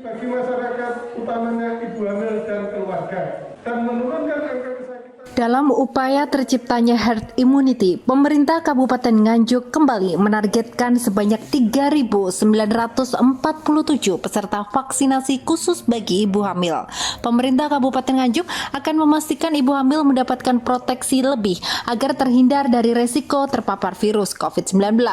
bagi masyarakat, utamanya ibu hamil dan keluarga, dan menurunkan angka kesakitan. Dalam upaya terciptanya herd immunity, pemerintah Kabupaten Nganjuk kembali menargetkan sebanyak 3.947 peserta vaksinasi khusus bagi ibu hamil. Pemerintah Kabupaten Nganjuk akan memastikan ibu hamil mendapatkan proteksi lebih agar terhindar dari resiko terpapar virus COVID-19.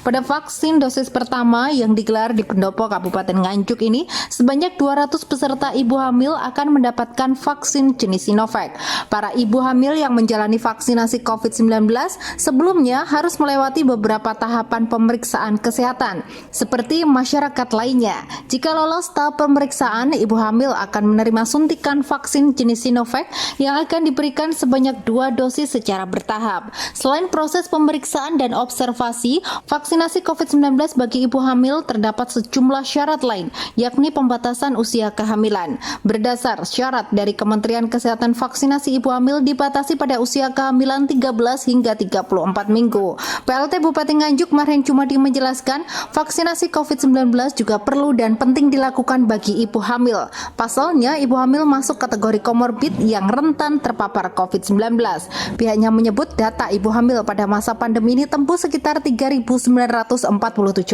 Pada vaksin dosis pertama yang digelar di Pendopo Kabupaten Nganjuk ini, sebanyak 200 peserta ibu hamil akan mendapatkan vaksin jenis Sinovac. Para ibu hamil yang menjalani vaksinasi COVID-19 sebelumnya harus melewati beberapa tahapan pemeriksaan kesehatan seperti masyarakat lainnya. Jika lolos tahap pemeriksaan, ibu hamil akan menerima suntikan vaksin jenis Sinovac yang akan diberikan sebanyak 2 dosis secara bertahap. Selain proses pemeriksaan dan observasi, vaksinasi COVID-19 bagi ibu hamil terdapat sejumlah syarat lain, yakni pembatasan usia kehamilan. Berdasar syarat dari Kementerian Kesehatan, vaksinasi ibu hamil dibatasi pada usia kehamilan 13 hingga 34 minggu. PLT Bupati Nganjuk Marhen Jumadi menjelaskan, vaksinasi COVID-19 juga perlu dan penting dilakukan bagi ibu hamil. Pasalnya, ibu hamil masuk kategori komorbid yang rentan terpapar COVID-19. Pihaknya menyebut data ibu hamil pada masa pandemi ini tembus sekitar 3.947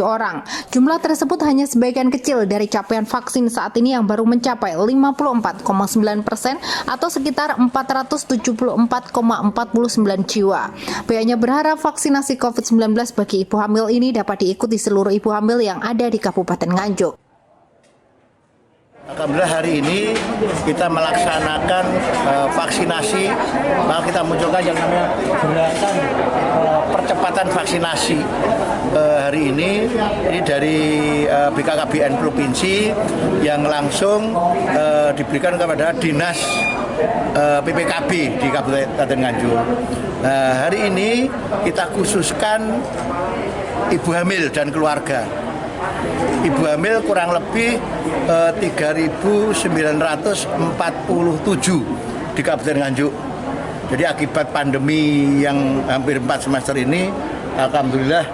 orang. Jumlah tersebut hanya sebagian kecil dari capaian vaksin saat ini yang baru mencapai 54,9% atau sekitar 474,49 jiwa. Pihaknya berharap vaksinasi COVID-19 bagi ibu hamil ini dapat diikuti seluruh ibu hamil yang ada di Kabupaten Nganjuk. Alhamdulillah hari ini kita melaksanakan vaksinasi, maka kita munculkan yang namanya gerakan percepatan vaksinasi. Hari ini dari BKKBN Provinsi yang langsung diberikan kepada Dinas PPKB di Kabupaten Nganjuk. Hari ini kita khususkan ibu hamil dan keluarga. Ibu hamil kurang lebih 3.947 di Kabupaten Nganjuk. Jadi akibat pandemi yang hampir 4 semester ini, alhamdulillah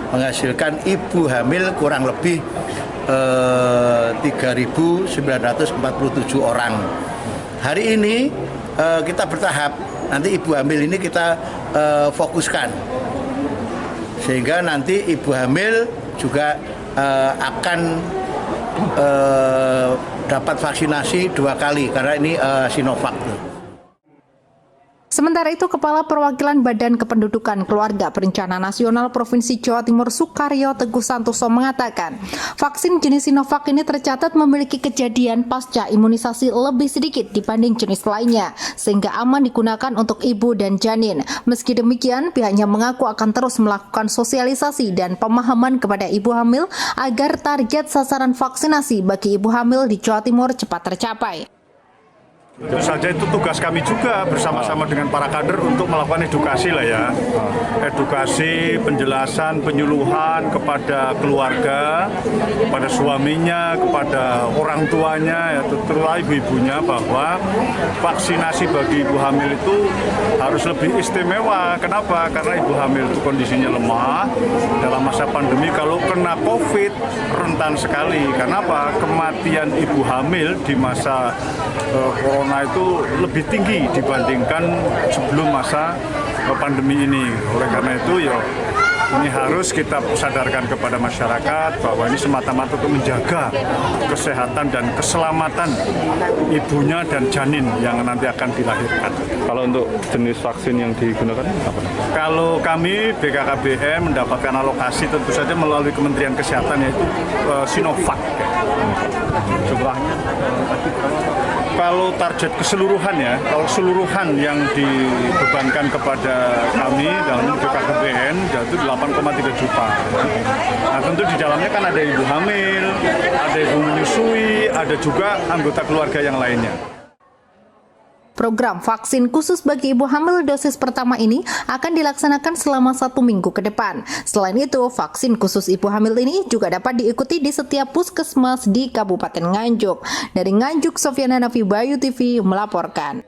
menghasilkan ibu hamil kurang lebih 3.947 orang. Hari ini kita bertahap, nanti ibu hamil ini kita fokuskan. Sehingga nanti ibu hamil juga akan dapat vaksinasi 2 kali karena ini Sinovac. Sementara itu, Kepala Perwakilan Badan Kependudukan Keluarga Perencanaan Nasional Provinsi Jawa Timur Sukaryo Teguh Santoso mengatakan, vaksin jenis Sinovac ini tercatat memiliki kejadian pasca imunisasi lebih sedikit dibanding jenis lainnya, sehingga aman digunakan untuk ibu dan janin. Meski demikian, pihaknya mengaku akan terus melakukan sosialisasi dan pemahaman kepada ibu hamil agar target sasaran vaksinasi bagi ibu hamil di Jawa Timur cepat tercapai. Tentu saja itu tugas kami juga bersama-sama dengan para kader untuk melakukan edukasi lah ya. Edukasi, penjelasan, penyuluhan kepada keluarga, kepada suaminya, kepada orang tuanya, ya, terutama ibu-ibunya bahwa vaksinasi bagi ibu hamil itu harus lebih istimewa. Kenapa? Karena ibu hamil itu kondisinya lemah dalam masa pandemi. Kalau kena COVID rentan sekali. Kenapa? Kematian ibu hamil di masa corona itu lebih tinggi dibandingkan sebelum masa pandemi ini. Oleh karena itu ya ini harus kita sadarkan kepada masyarakat bahwa ini semata-mata untuk menjaga kesehatan dan keselamatan ibunya dan janin yang nanti akan dilahirkan. Kalau untuk jenis vaksin yang digunakan apa? Kalau kami BKKBN mendapatkan alokasi tentu saja melalui Kementerian Kesehatan yaitu Sinovac. Jumlahnya kalau target keseluruhan ya, kalau keseluruhan yang dibebankan kepada kami dalam BKKBN yaitu 8,3 juta. Nah tentu di dalamnya kan ada ibu hamil, ada ibu menyusui, ada juga anggota keluarga yang lainnya. Program vaksin khusus bagi ibu hamil dosis pertama ini akan dilaksanakan selama 1 minggu ke depan. Selain itu, vaksin khusus ibu hamil ini juga dapat diikuti di setiap puskesmas di Kabupaten Nganjuk. Dari Nganjuk, Sofyana Nafi, Bayu TV melaporkan.